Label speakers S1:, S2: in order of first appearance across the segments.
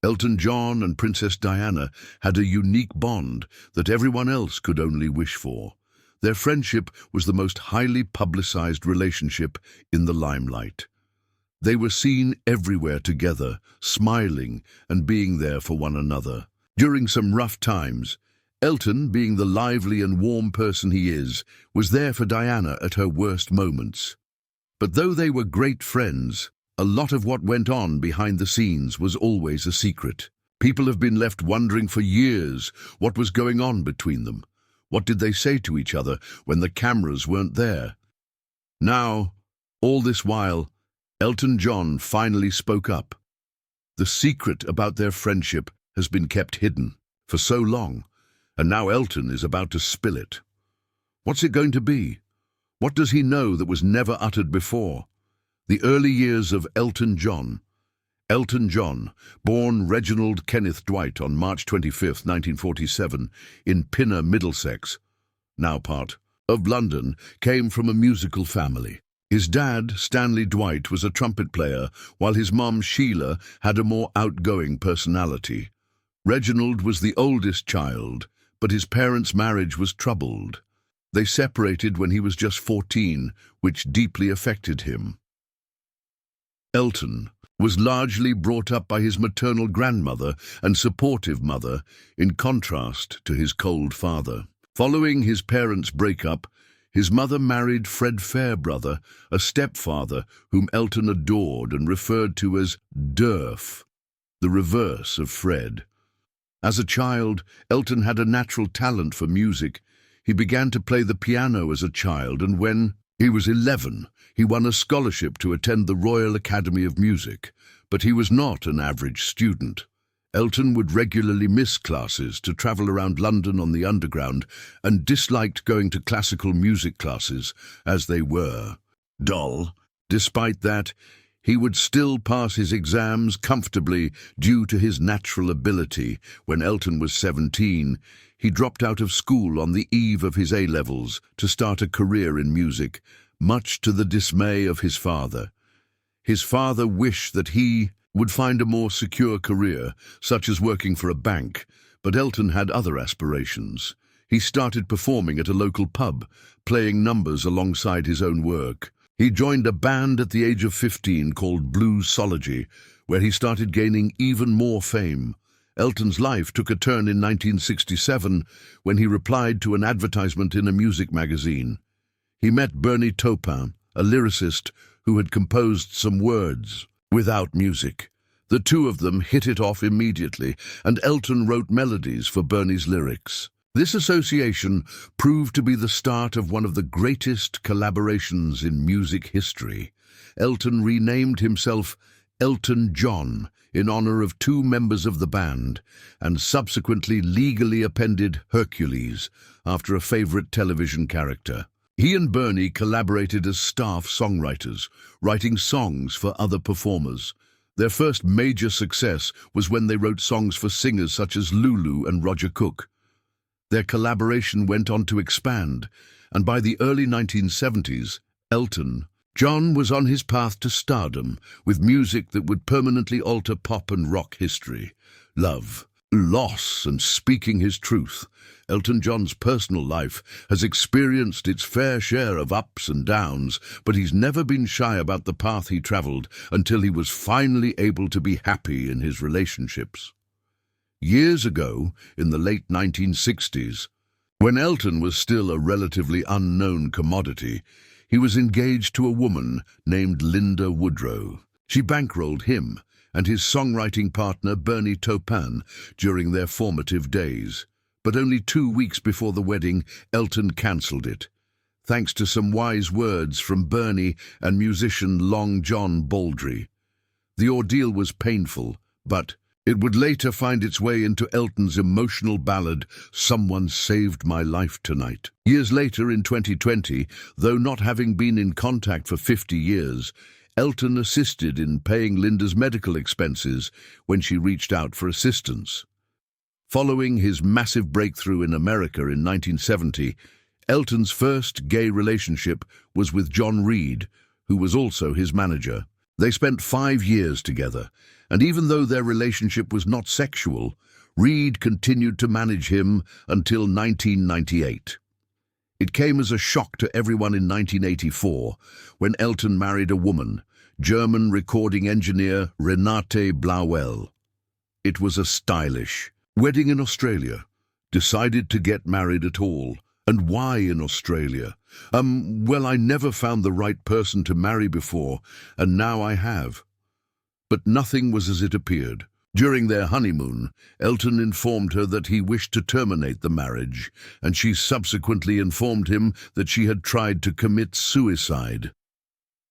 S1: Elton John and Princess Diana had a unique bond that everyone else could only wish for. Their friendship was the most highly publicized relationship in the limelight. They were seen everywhere together, smiling and being there for one another. During some rough times, Elton, being the lively and warm person he is, was there for Diana at her worst moments. But though they were great friends, a lot of what went on behind the scenes was always a secret. People have been left wondering for years what was going on between them. What did they say to each other when the cameras weren't there? Now, all this while, Elton John finally spoke up. The secret about their friendship has been kept hidden for so long, and now Elton is about to spill it. What's it going to be? What does he know that was never uttered before? The early years of Elton John. Elton John, born Reginald Kenneth Dwight on March 25, 1947, in Pinner, Middlesex, now part of London, came from a musical family. His dad, Stanley Dwight, was a trumpet player, while his mum, Sheila, had a more outgoing personality. Reginald was the oldest child, but his parents' marriage was troubled. They separated when he was just 14, which deeply affected him. Elton was largely brought up by his maternal grandmother and supportive mother, in contrast to his cold father. Following his parents' breakup, his mother married Fred Fairbrother, a stepfather whom Elton adored and referred to as Durf, the reverse of Fred. As a child, Elton had a natural talent for music. He began to play the piano as a child, and when he was 11, he won a scholarship to attend the Royal Academy of Music. But he was not an average student. Elton would regularly miss classes to travel around London on the Underground and disliked going to classical music classes, as they were dull. Despite that, he would still pass his exams comfortably due to his natural ability. When Elton was 17, he dropped out of school on the eve of his A-levels to start a career in music, much to the dismay of his father. His father wished that he would find a more secure career, such as working for a bank, but Elton had other aspirations. He started performing at a local pub, playing numbers alongside his own work. He joined a band at the age of 15 called Bluesology, where he started gaining even more fame. Elton's life took a turn in 1967 when he replied to an advertisement in a music magazine. He met Bernie Taupin, a lyricist who had composed some words without music. The two of them hit it off immediately, and Elton wrote melodies for Bernie's lyrics. This association proved to be the start of one of the greatest collaborations in music history. Elton renamed himself Elton John in honor of two members of the band, and subsequently legally appended Hercules after a favorite television character. He and Bernie collaborated as staff songwriters, writing songs for other performers. Their first major success was when they wrote songs for singers such as Lulu and Roger Cook. Their collaboration went on to expand, and by the early 1970s, Elton John was on his path to stardom with music that would permanently alter pop and rock history. Love, loss, and speaking his truth. Elton John's personal life has experienced its fair share of ups and downs, but he's never been shy about the path he traveled until he was finally able to be happy in his relationships. Years ago, in the late 1960s, when Elton was still a relatively unknown commodity, he was engaged to a woman named Linda Woodrow. She bankrolled him and his songwriting partner Bernie Taupin during their formative days. But only 2 weeks before the wedding, Elton cancelled it, thanks to some wise words from Bernie and musician Long John Baldry. The ordeal was painful, but it would later find its way into Elton's emotional ballad, Someone Saved My Life Tonight. Years later, in 2020, though not having been in contact for 50 years, Elton assisted in paying Linda's medical expenses when she reached out for assistance. Following his massive breakthrough in America in 1970, Elton's first gay relationship was with John Reid, who was also his manager. They spent 5 years together, and even though their relationship was not sexual, Reed continued to manage him until 1998. It came as a shock to everyone in 1984 when Elton married a woman, German recording engineer Renate Blauel. It was a stylish wedding in Australia. Decided to get married at all. And why in Australia? Well, I never found the right person to marry before, and now I have. But nothing was as it appeared. During their honeymoon, Elton informed her that he wished to terminate the marriage, and she subsequently informed him that she had tried to commit suicide.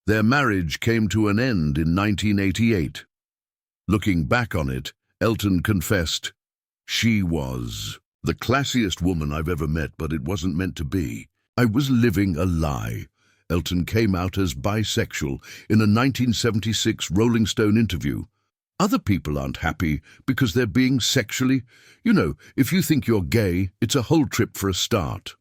S1: Their marriage came to an end in 1988. Looking back on it, Elton confessed, "She was the classiest woman I've ever met, but it wasn't meant to be. I was living a lie." Elton came out as bisexual in a 1976 Rolling Stone interview. "Other people aren't happy because they're being sexually. If you think you're gay, it's a whole trip for a start."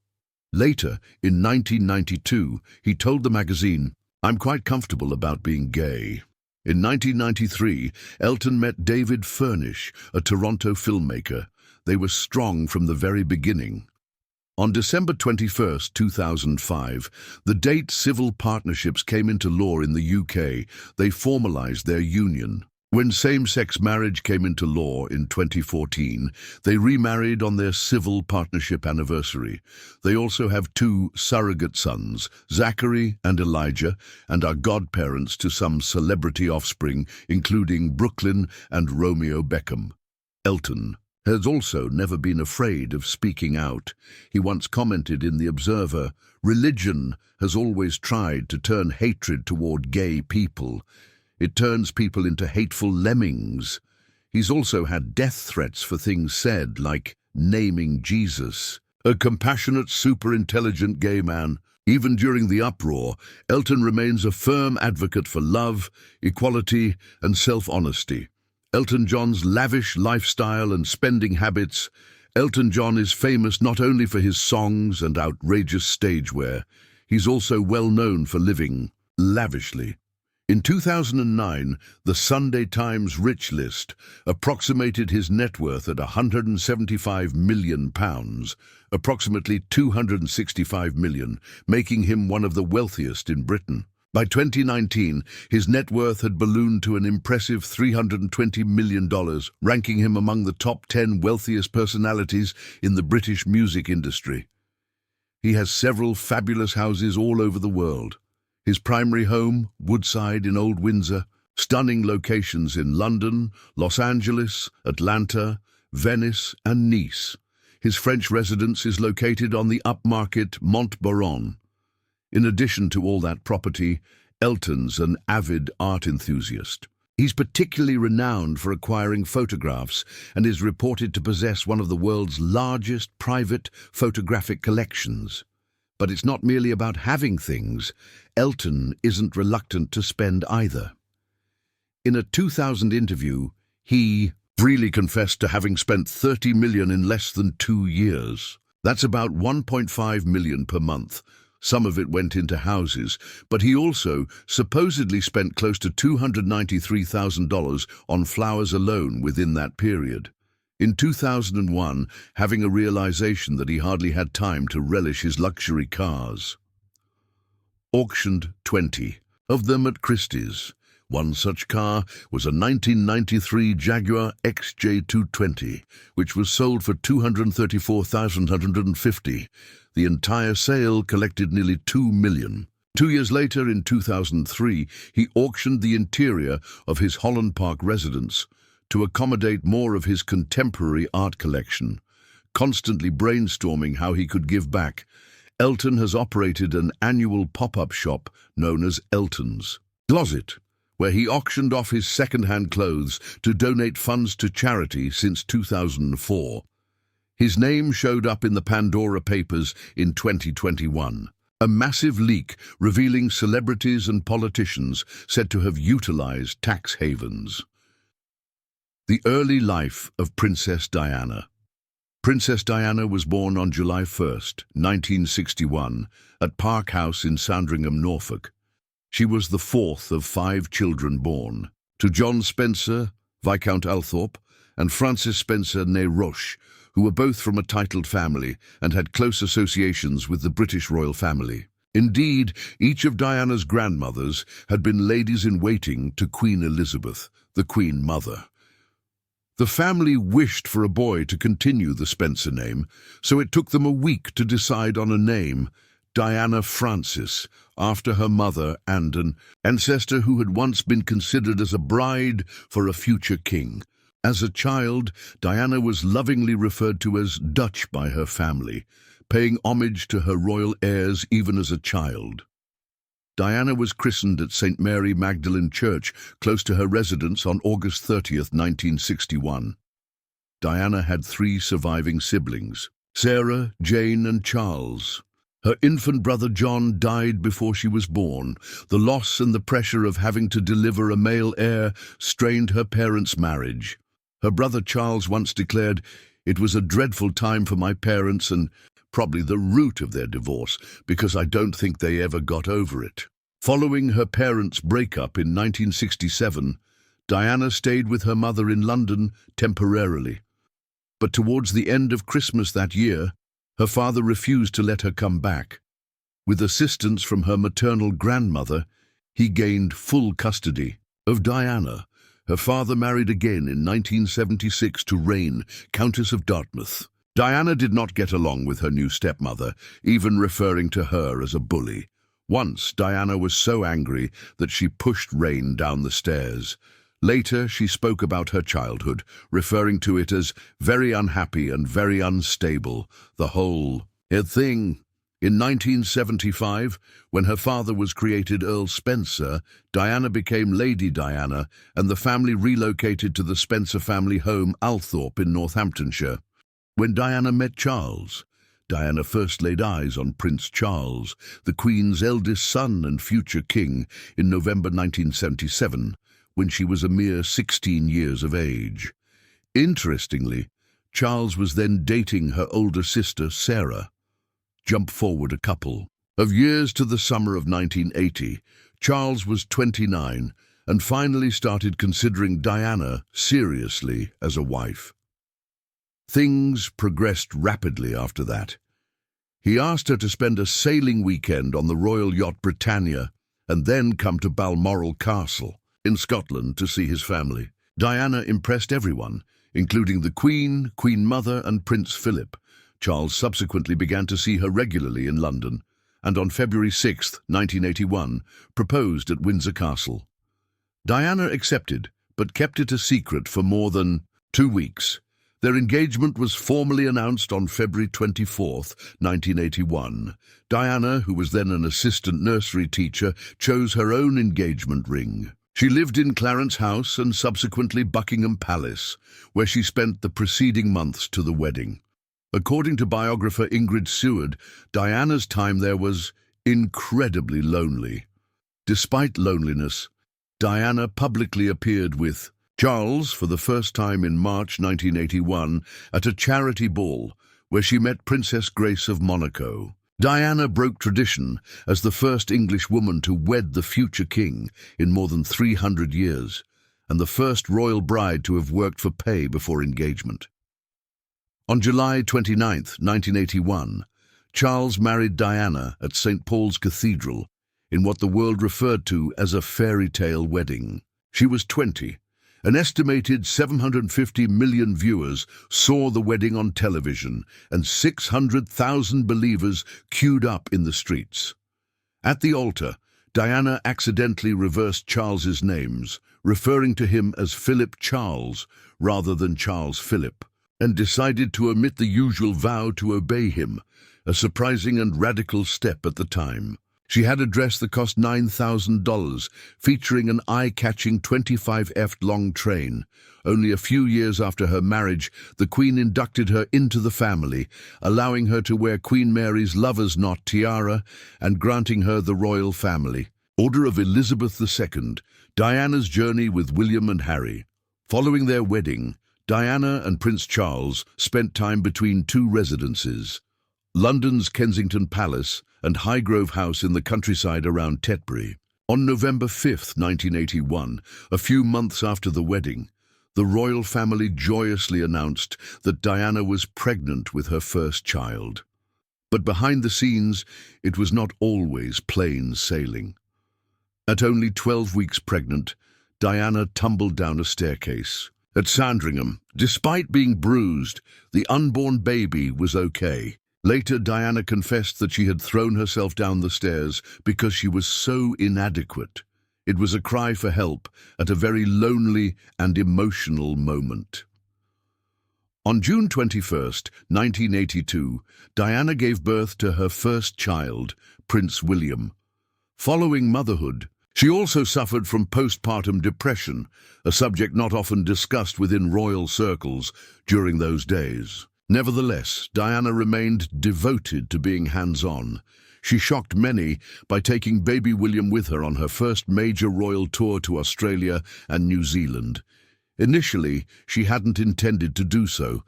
S1: Later, in 1992, he told the magazine, "I'm quite comfortable about being gay." In 1993, Elton met David Furnish, a Toronto filmmaker. They were strong from the very beginning. On December 21, 2005, the date civil partnerships came into law in the UK. They formalized their union. When same-sex marriage came into law in 2014, they remarried on their civil partnership anniversary. They also have 2 surrogate sons, Zachary and Elijah, and are godparents to some celebrity offspring, including Brooklyn and Romeo Beckham. Elton has also never been afraid of speaking out. He once commented in The Observer, "Religion has always tried to turn hatred toward gay people. It turns people into hateful lemmings." He's also had death threats for things said, like naming Jesus. A compassionate, super-intelligent gay man. Even during the uproar, Elton remains a firm advocate for love, equality, and self-honesty. Elton John's lavish lifestyle and spending habits. Elton John is famous not only for his songs and outrageous stage wear, he's also well known for living lavishly. In 2009, the Sunday Times Rich List approximated his net worth at £175 million, approximately $265 million, making him one of the wealthiest in Britain. By 2019, his net worth had ballooned to an impressive $320 million, ranking him among the top 10 wealthiest personalities in the British music industry. He has several fabulous houses all over the world. His primary home, Woodside in Old Windsor, stunning locations in London, Los Angeles, Atlanta, Venice, and Nice. His French residence is located on the upmarket Montbaron. In addition to all that property, Elton's an avid art enthusiast. He's particularly renowned for acquiring photographs and is reported to possess one of the world's largest private photographic collections. But it's not merely about having things. Elton isn't reluctant to spend either. In a 2000 interview, he freely confessed to having spent $30 million in less than 2 years. That's about $1.5 million per month. Some of it went into houses, but he also supposedly spent close to $293,000 on flowers alone within that period. In 2001, having a realization that he hardly had time to relish his luxury cars. Auctioned 20 of them at Christie's. One such car was a 1993 Jaguar XJ220, which was sold for $234,150. The entire sale collected nearly $2 million. 2 years later, in 2003, he auctioned the interior of his Holland Park residence to accommodate more of his contemporary art collection. Constantly brainstorming how he could give back, Elton has operated an annual pop-up shop known as Elton's Closet, where he auctioned off his second-hand clothes to donate funds to charity since 2004. His name showed up in the Pandora Papers in 2021. A massive leak revealing celebrities and politicians said to have utilized tax havens. The early life of Princess Diana. Princess Diana was born on July 1, 1961, at Park House in Sandringham, Norfolk. She was the fourth of 5 children born to John Spencer, Viscount Althorp, and Frances Spencer née Roche, who were both from a titled family and had close associations with the British royal family. Indeed, each of Diana's grandmothers had been ladies-in-waiting to Queen Elizabeth, the Queen Mother. The family wished for a boy to continue the Spencer name, so it took them a week to decide on a name, Diana Frances, after her mother and an ancestor who had once been considered as a bride for a future king. As a child, Diana was lovingly referred to as Dutch by her family, paying homage to her royal heirs even as a child. Diana was christened at St. Mary Magdalene Church, close to her residence, on August 30th, 1961. Diana had 3 surviving siblings, Sarah, Jane, and Charles. Her infant brother John died before she was born. The loss and the pressure of having to deliver a male heir strained her parents' marriage. Her brother Charles once declared, "It was a dreadful time for my parents and probably the root of their divorce, because I don't think they ever got over it." Following her parents' breakup in 1967, Diana stayed with her mother in London temporarily. But towards the end of Christmas that year, her father refused to let her come back. With assistance from her maternal grandmother, he gained full custody of Diana. Her father married again in 1976 to Reine, Countess of Dartmouth. Diana did not get along with her new stepmother, even referring to her as a bully. Once, Diana was so angry that she pushed Reine down the stairs. Later, she spoke about her childhood, referring to it as very unhappy and very unstable, the whole thing. In 1975, when her father was created Earl Spencer, Diana became Lady Diana, and the family relocated to the Spencer family home, Althorp, in Northamptonshire. When Diana met Charles, Diana first laid eyes on Prince Charles, the Queen's eldest son and future king, in November 1977, when she was a mere 16 years of age. Interestingly, Charles was then dating her older sister, Sarah. Jump forward a couple of years to the summer of 1980. Charles was 29 and finally started considering Diana seriously as a wife. Things progressed rapidly after that. He asked her to spend a sailing weekend on the royal yacht Britannia and then come to Balmoral Castle in Scotland to see his family. Diana impressed everyone, including the Queen, Queen Mother, and Prince Philip. Charles subsequently began to see her regularly in London, and on February 6, 1981, proposed at Windsor Castle. Diana accepted, but kept it a secret for more than 2 weeks. Their engagement was formally announced on February 24, 1981. Diana, who was then an assistant nursery teacher, chose her own engagement ring. She lived in Clarence House and subsequently Buckingham Palace, where she spent the preceding months to the wedding. According to biographer Ingrid Seward, Diana's time there was incredibly lonely. Despite loneliness, Diana publicly appeared with Charles for the first time in March 1981 at a charity ball where she met Princess Grace of Monaco. Diana broke tradition as the first English woman to wed the future king in more than 300 years, and the first royal bride to have worked for pay before engagement. On July 29, 1981, Charles married Diana at St. Paul's Cathedral in what the world referred to as a fairy tale wedding. She was 20. An estimated 750 million viewers saw the wedding on television, and 600,000 believers queued up in the streets. At the altar, Diana accidentally reversed Charles's names, referring to him as Philip Charles rather than Charles Philip, and decided to omit the usual vow to obey him, a surprising and radical step at the time. She had a dress that cost $9,000, featuring an eye-catching 25-foot-long train. Only a few years after her marriage, the Queen inducted her into the family, allowing her to wear Queen Mary's lover's knot tiara and granting her the royal family. Order of Elizabeth II, Diana's journey with William and Harry. Following their wedding, Diana and Prince Charles spent time between 2 residences, London's Kensington Palace and Highgrove House in the countryside around Tetbury. On November 5, 1981, a few months after the wedding, the royal family joyously announced that Diana was pregnant with her first child. But behind the scenes, it was not always plain sailing. At only 12 weeks pregnant, Diana tumbled down a staircase. At Sandringham, despite being bruised, the unborn baby was okay. Later, Diana confessed that she had thrown herself down the stairs because she was so inadequate. It was a cry for help at a very lonely and emotional moment. On June 21, 1982, Diana gave birth to her first child, Prince William. Following motherhood, she also suffered from postpartum depression, a subject not often discussed within royal circles during those days. Nevertheless, Diana remained devoted to being hands-on. She shocked many by taking baby William with her on her first major royal tour to Australia and New Zealand. Initially, she hadn't intended to do so,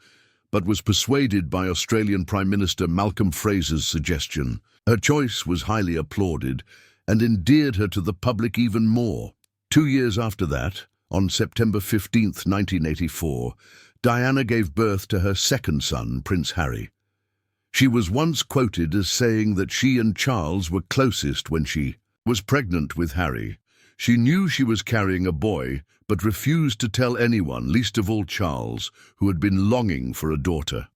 S1: but was persuaded by Australian Prime Minister Malcolm Fraser's suggestion. Her choice was highly applauded and endeared her to the public even more. 2 years after that, on September 15, 1984, Diana gave birth to her second son, Prince Harry. She was once quoted as saying that she and Charles were closest when she was pregnant with Harry. She knew she was carrying a boy, but refused to tell anyone, least of all Charles, who had been longing for a daughter.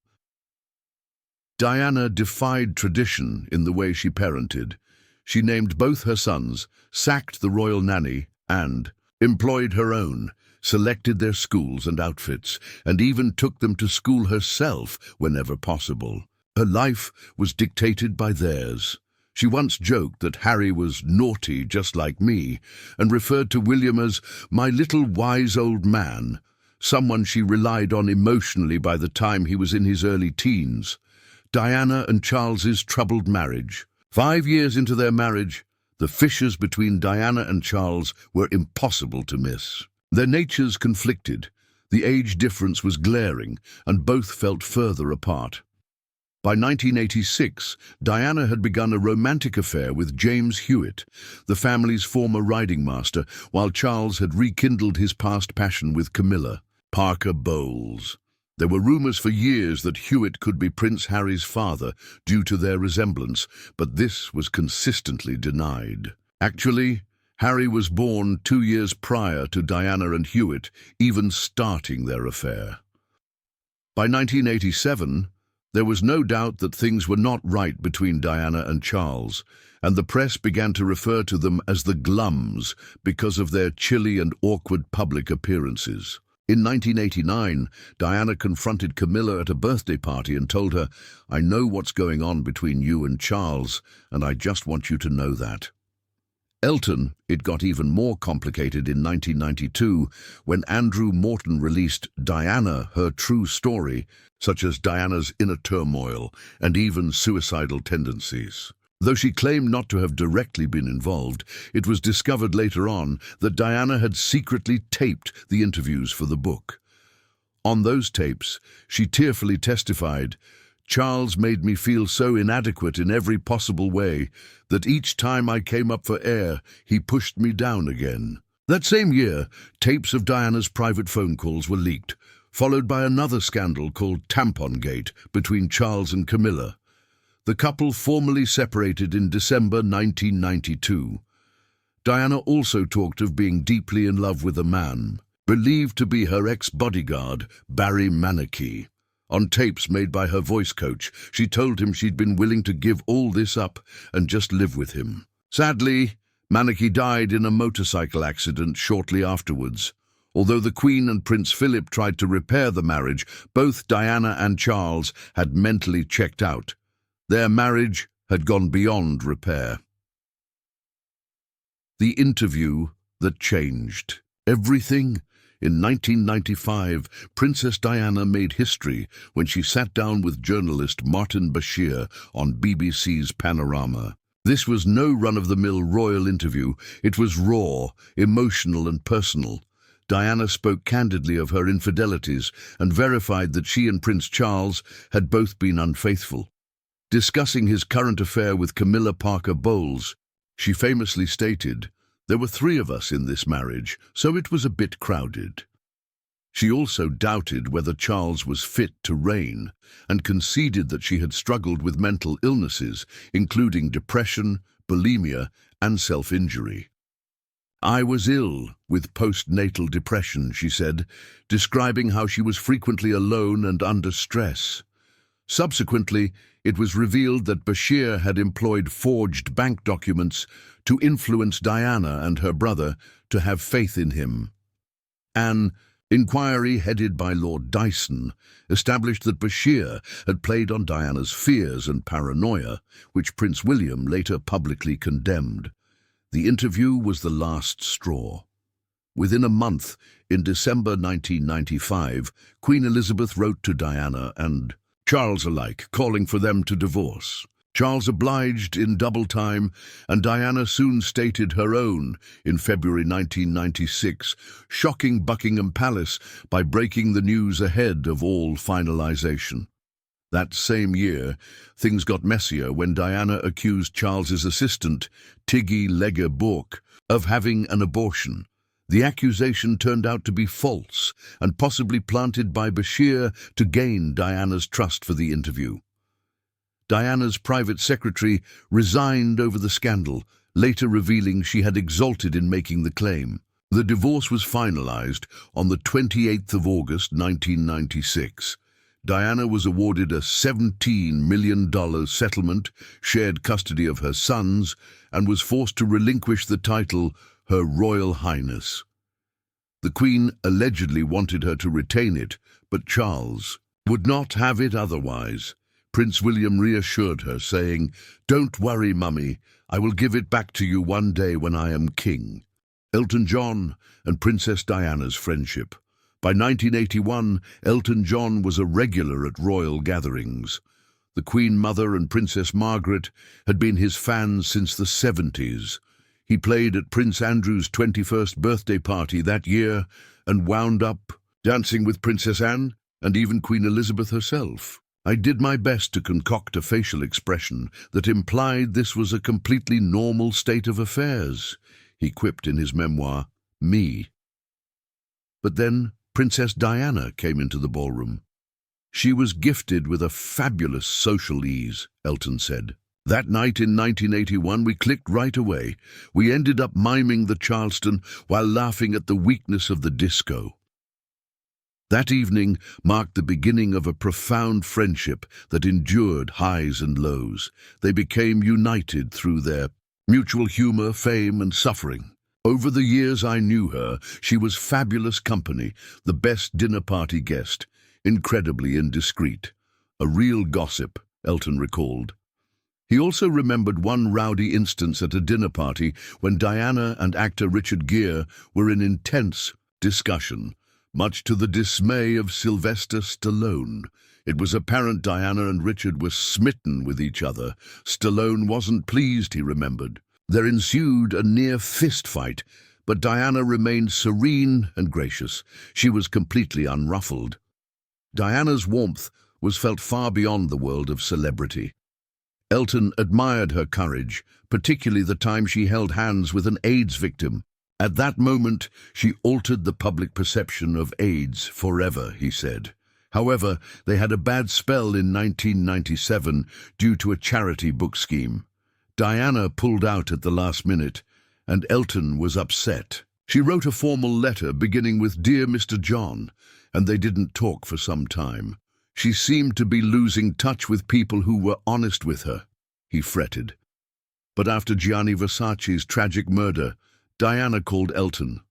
S1: Diana defied tradition in the way she parented. She named both her sons, sacked the royal nanny, and employed her own, selected their schools and outfits, and even took them to school herself whenever possible. Her life was dictated by theirs. She once joked that Harry was naughty just like me, and referred to William as my little wise old man, someone she relied on emotionally by the time he was in his early teens. Diana and Charles's troubled marriage. 5 years into their marriage, the fissures between Diana and Charles were impossible to miss. Their natures conflicted. The age difference was glaring, and both felt further apart. By 1986, Diana had begun a romantic affair with James Hewitt, the family's former riding master, while Charles had rekindled his past passion with Camilla Parker Bowles. There were rumors for years that Hewitt could be Prince Harry's father due to their resemblance, but this was consistently denied. Actually, Harry was born 2 years prior to Diana and Hewitt even starting their affair. By 1987, there was no doubt that things were not right between Diana and Charles, and the press began to refer to them as the Glums because of their chilly and awkward public appearances. In 1989, Diana confronted Camilla at a birthday party and told her, "I know what's going on between you and Charles, and I just want you to know that." Elton, it got even more complicated in 1992 when Andrew Morton released Diana, Her True Story, such as Diana's inner turmoil and even suicidal tendencies. Though she claimed not to have directly been involved, it was discovered later on that Diana had secretly taped the interviews for the book. On those tapes, she tearfully testified, "Charles made me feel so inadequate in every possible way that each time I came up for air, he pushed me down again." That same year, tapes of Diana's private phone calls were leaked, followed by another scandal called Tampongate between Charles and Camilla. The couple formally separated in December 1992. Diana also talked of being deeply in love with a man, believed to be her ex-bodyguard, Barry Manakee. On tapes made by her voice coach, she told him she'd been willing to give all this up and just live with him. Sadly, Manakee died in a motorcycle accident shortly afterwards. Although the Queen and Prince Philip tried to repair the marriage, both Diana and Charles had mentally checked out. Their marriage had gone beyond repair. The interview that changed everything. In 1995, Princess Diana made history when she sat down with journalist Martin Bashir on BBC's Panorama. This was no run-of-the-mill royal interview. It was raw, emotional and personal. Diana spoke candidly of her infidelities and verified that she and Prince Charles had both been unfaithful. Discussing his current affair with Camilla Parker Bowles, she famously stated, There were 3 of us in this marriage, so it was a bit crowded. She also doubted whether Charles was fit to reign and conceded that she had struggled with mental illnesses, including depression, bulimia, and self-injury. "I was ill with postnatal depression," she said, describing how she was frequently alone and under stress. Subsequently, it was revealed that Bashir had employed forged bank documents to influence Diana and her brother to have faith in him. An inquiry headed by Lord Dyson established that Bashir had played on Diana's fears and paranoia, which Prince William later publicly condemned. The interview was the last straw. Within a month, in December 1995, Queen Elizabeth wrote to Diana and Charles alike, calling for them to divorce. Charles obliged in double time, and Diana soon stated her own in February 1996, shocking Buckingham Palace by breaking the news ahead of all finalization. That same year, things got messier when Diana accused Charles's assistant, Tiggy Legge-Bourke, of having an abortion. The accusation turned out to be false and possibly planted by Bashir to gain Diana's trust for the interview. Diana's private secretary resigned over the scandal, later revealing she had exulted in making the claim. The divorce was finalized on the 28th of August 1996. Diana was awarded a $17 million settlement, shared custody of her sons, and was forced to relinquish the title Her Royal Highness. The Queen allegedly wanted her to retain it, but Charles would not have it otherwise. Prince William reassured her, saying, "Don't worry, Mummy, I will give it back to you one day when I am king." Elton John and Princess Diana's friendship. By 1981, Elton John was a regular at royal gatherings. The Queen Mother and Princess Margaret had been his fans since the 70s. He played at Prince Andrew's 21st birthday party that year and wound up dancing with Princess Anne and even Queen Elizabeth herself. "I did my best to concoct a facial expression that implied this was a completely normal state of affairs," he quipped in his memoir, Me. But then Princess Diana came into the ballroom. "She was gifted with a fabulous social ease," Elton said. "That night in 1981 we clicked right away. We ended up miming the Charleston while laughing at the weakness of the disco." That evening marked the beginning of a profound friendship that endured highs and lows. They became united through their mutual humor, fame, and suffering. "Over the years I knew her, she was fabulous company, the best dinner party guest, incredibly indiscreet. A real gossip," Elton recalled. He also remembered one rowdy instance at a dinner party when Diana and actor Richard Gere were in intense discussion, much to the dismay of Sylvester Stallone. It was apparent Diana and Richard were smitten with each other. Stallone wasn't pleased, he remembered. There ensued a near fist fight, but Diana remained serene and gracious. She was completely unruffled. Diana's warmth was felt far beyond the world of celebrity. Elton admired her courage, particularly the time she held hands with an AIDS victim. "At that moment, she altered the public perception of AIDS forever," he said. However, they had a bad spell in 1997 due to a charity book scheme. Diana pulled out at the last minute, and Elton was upset. She wrote a formal letter beginning with "Dear Mr. John," and they didn't talk for some time. She seemed to be losing touch with people who were honest with her, he fretted. But after Gianni Versace's tragic murder, Diana called Elton.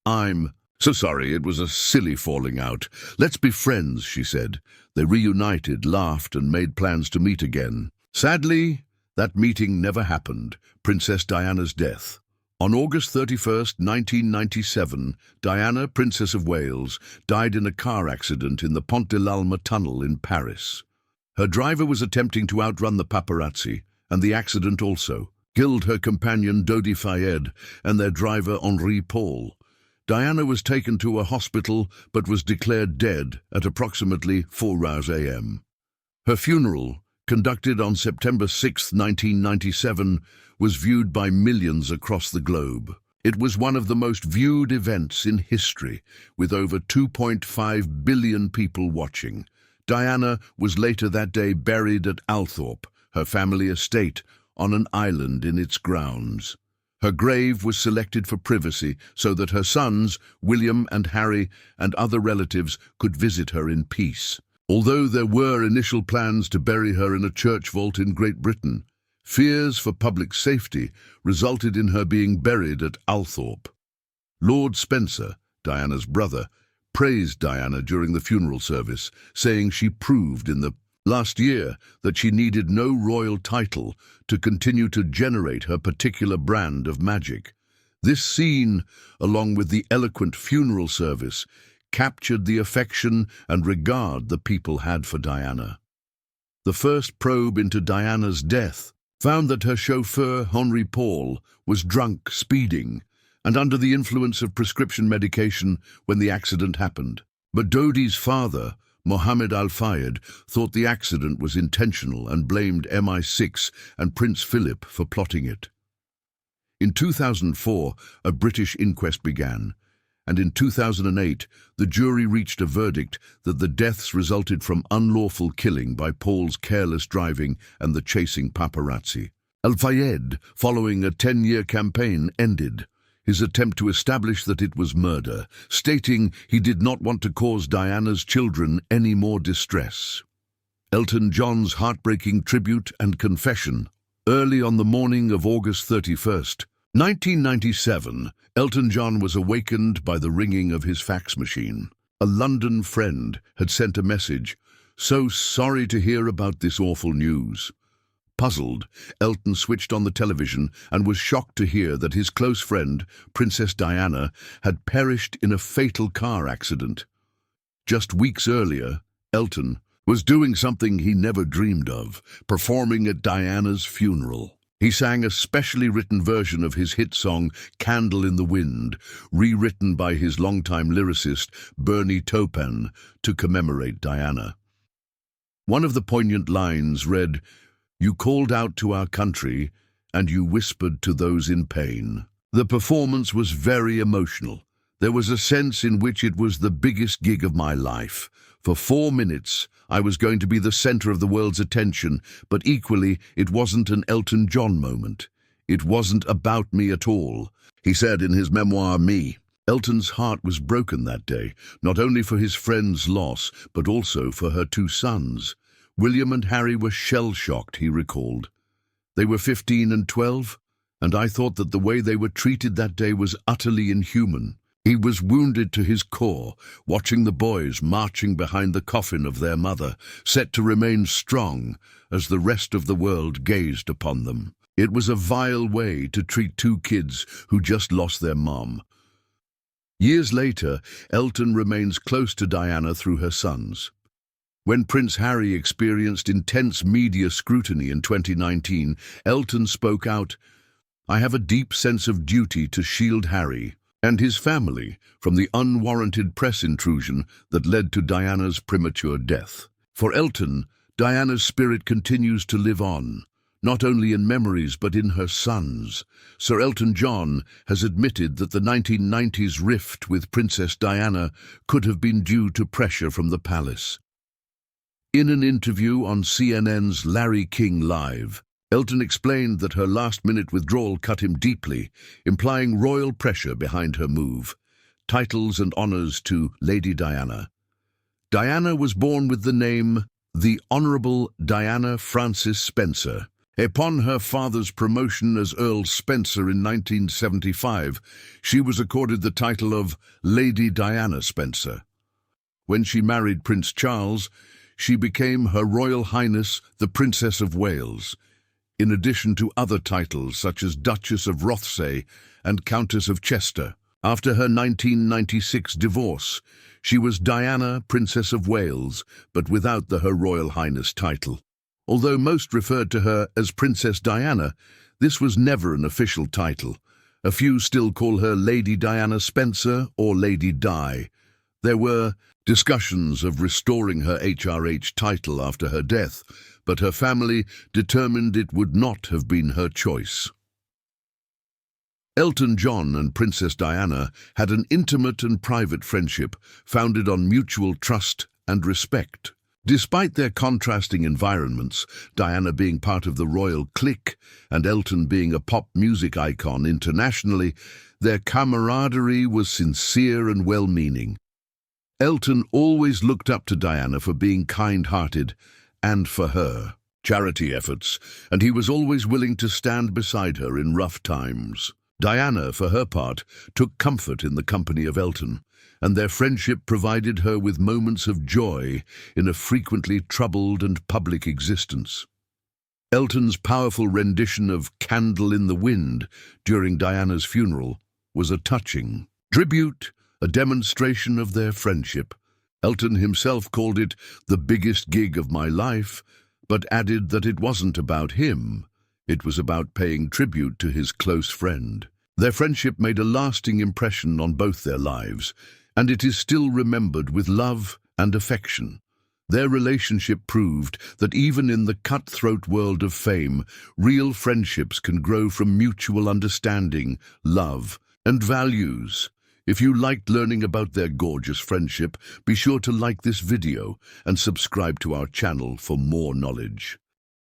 S1: "I'm so sorry, it was a silly falling out. Let's be friends," she said. They reunited, laughed, and made plans to meet again. Sadly, that meeting never happened. Princess Diana's death. On August 31st, 1997, Diana, Princess of Wales, died in a car accident in the Pont de l'Alma tunnel in Paris. Her driver was attempting to outrun the paparazzi, and the accident also killed her companion Dodi Fayed and their driver Henri Paul. Diana was taken to a hospital but was declared dead at approximately 4 a.m. Her funeral, conducted on September 6, 1997, was viewed by millions across the globe. It was one of the most viewed events in history, with over 2.5 billion people watching. Diana was later that day buried at Althorpe, her family estate, on an island in its grounds. Her grave was selected for privacy so that her sons, William and Harry, and other relatives could visit her in peace. Although there were initial plans to bury her in a church vault in Great Britain, fears for public safety resulted in her being buried at Althorpe. Lord Spencer, Diana's brother, praised Diana during the funeral service, saying she proved in the last year that she needed no royal title to continue to generate her particular brand of magic. This scene, along with the eloquent funeral service, captured the affection and regard the people had for Diana. The first probe into Diana's death found that her chauffeur, Henry Paul, was drunk, speeding, and under the influence of prescription medication when the accident happened. But Dodi's father, Mohammed Al-Fayed, thought the accident was intentional and blamed MI6 and Prince Philip for plotting it. In 2004, a British inquest began, and in 2008, the jury reached a verdict that the deaths resulted from unlawful killing by Paul's careless driving and the chasing paparazzi. Al-Fayed, following a 10-year campaign, ended his attempt to establish that it was murder, stating he did not want to cause Diana's children any more distress. Elton John's heartbreaking tribute and confession. Early on the morning of August 31st, 1997, Elton John was awakened by the ringing of his fax machine. A London friend had sent a message, "So sorry to hear about this awful news." Puzzled, Elton switched on the television and was shocked to hear that his close friend, Princess Diana, had perished in a fatal car accident. Just weeks earlier, Elton was doing something he never dreamed of, performing at Diana's funeral. He sang a specially written version of his hit song, Candle in the Wind, rewritten by his longtime lyricist, Bernie Taupin, to commemorate Diana. One of the poignant lines read, "You called out to our country, and you whispered to those in pain." The performance was very emotional. There was a sense in which it was the biggest gig of my life. For 4 minutes, I was going to be the center of the world's attention, but equally, it wasn't an Elton John moment. It wasn't about me at all. He said in his memoir, Me. Elton's heart was broken that day, not only for his friend's loss, but also for her 2 sons. William and Harry were shell-shocked, he recalled. They were 15 and 12, and I thought that the way they were treated that day was utterly inhuman. He was wounded to his core, watching the boys marching behind the coffin of their mother, set to remain strong as the rest of the world gazed upon them. It was a vile way to treat 2 kids who just lost their mom. Years later, Elton remains close to Diana through her sons. When Prince Harry experienced intense media scrutiny in 2019, Elton spoke out, "I have a deep sense of duty to shield Harry and his family from the unwarranted press intrusion that led to Diana's premature death." For Elton, Diana's spirit continues to live on, not only in memories but in her sons. Sir Elton John has admitted that the 1990s rift with Princess Diana could have been due to pressure from the palace. In an interview on CNN's Larry King Live, Elton explained that her last-minute withdrawal cut him deeply, implying royal pressure behind her move. Titles and honors to Lady Diana. Diana was born with the name the Honourable Diana Frances Spencer. Upon her father's promotion as Earl Spencer in 1975, she was accorded the title of Lady Diana Spencer. When she married Prince Charles, she became Her Royal Highness the Princess of Wales, in addition to other titles such as Duchess of Rothesay and Countess of Chester. After her 1996 divorce, she was Diana, Princess of Wales, but without the Her Royal Highness title. Although most referred to her as Princess Diana, this was never an official title. A few still call her Lady Diana Spencer or Lady Di. There were discussions of restoring her HRH title after her death, but her family determined it would not have been her choice. Elton John and Princess Diana had an intimate and private friendship founded on mutual trust and respect. Despite their contrasting environments, Diana being part of the royal clique and Elton being a pop music icon internationally, their camaraderie was sincere and well-meaning. Elton always looked up to Diana for being kind-hearted and for her charity efforts, and he was always willing to stand beside her in rough times. Diana, for her part, took comfort in the company of Elton, and their friendship provided her with moments of joy in a frequently troubled and public existence. Elton's powerful rendition of "Candle in the Wind" during Diana's funeral was a touching tribute, a demonstration of their friendship. Elton himself called it the biggest gig of my life, but added that it wasn't about him. It was about paying tribute to his close friend. Their friendship made a lasting impression on both their lives, and it is still remembered with love and affection. Their relationship proved that even in the cutthroat world of fame, real friendships can grow from mutual understanding, love, and values. If you liked learning about their gorgeous friendship, be sure to like this video and subscribe to our channel for more knowledge.